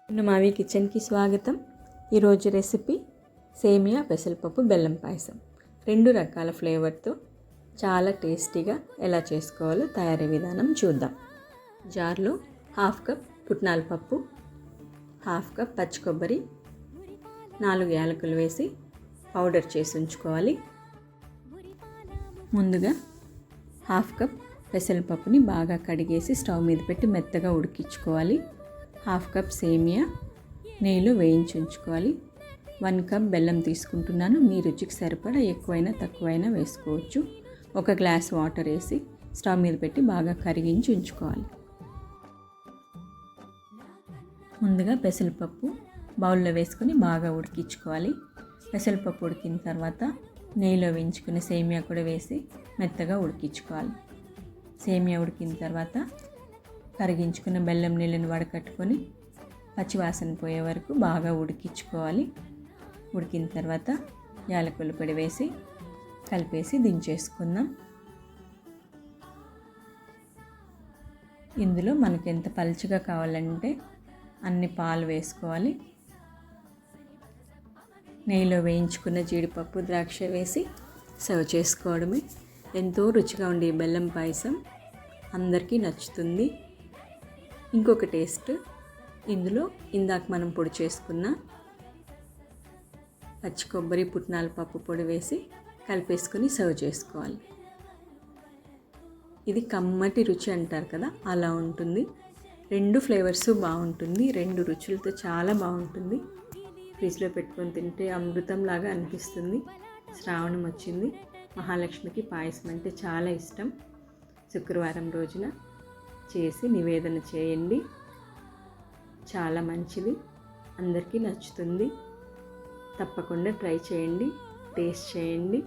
మావి కిచెన్కి స్వాగతం. ఈరోజు రెసిపీ సేమియా పెసరపప్పు బెల్లం పాయసం. 2 రకాల ఫ్లేవర్తో చాలా టేస్టీగా ఎలా చేసుకోవాలో తయారీ విధానం చూద్దాం. జార్లో 1/2 కప్ పుట్నాల పప్పు, 1/2 కప్ పచ్చి కొబ్బరి, 4 యాలకులు వేసి పౌడర్ చేసి ఉంచుకోవాలి. ముందుగా 1/2 కప్ పెసరపప్పుని బాగా కడిగేసి స్టవ్ మీద పెట్టి మెత్తగా ఉడికించుకోవాలి. 1/2 కప్ సేమియా నెయ్యిలో వేయించి ఉంచుకోవాలి. 1 కప్ బెల్లం తీసుకుంటున్నాను. మీ రుచికి సరిపడా ఎక్కువైనా తక్కువైనా వేసుకోవచ్చు. 1 గ్లాస్ వాటర్ వేసి స్టవ్ మీద పెట్టి బాగా కరిగించి ఉంచుకోవాలి. ముందుగా పెసరపప్పు బౌల్లో వేసుకొని బాగా ఉడికించుకోవాలి. పెసరపప్పు ఉడికిన తర్వాత నెయ్యిలో వేయించుకున్న సేమియా కూడా వేసి మెత్తగా ఉడికించుకోవాలి. సేమియా ఉడికిన తర్వాత కరిగించుకున్న బెల్లం నీళ్ళని వడకట్టుకొని పచ్చివాసన పోయే వరకు బాగా ఉడికించుకోవాలి. ఉడికిన తర్వాత యాలకుల పొడి వేసి కలిపేసి దించేసుకుందాం. ఇందులో మనకి ఎంత పలుచగా కావాలంటే అన్ని పాలు వేసుకోవాలి. నెయ్యిలో వేయించుకున్న జీడిపప్పు ద్రాక్ష వేసి సర్వ్ చేసుకోవడమే. ఎంతో రుచిగా ఉండే బెల్లం పాయసం అందరికీ నచ్చుతుంది. ఇంకొక టేస్ట్, ఇందులో ఇందాక మనం పొడి చేసుకున్న పచ్చి కొబ్బరి పుట్నాల పప్పు పొడి వేసి కలిపేసుకొని సర్వ్ చేసుకోవాలి. ఇది కమ్మటి రుచి అంటారు కదా, అలా ఉంటుంది. 2 ఫ్లేవర్స్ బాగుంటుంది. 2 రుచులతో చాలా బాగుంటుంది. ఫ్రిడ్జ్లో పెట్టుకొని తింటే అమృతంలాగా అనిపిస్తుంది. శ్రావణం వచ్చింది. మహాలక్ష్మికి పాయసం అంటే చాలా ఇష్టం. శుక్రవారం రోజున చేసి నివేదన చేయండి. చాలా మంచిది, అందరికీ నచ్చుతుంది. తప్పకుండా ట్రై చేయండి, టేస్ట్ చేయండి.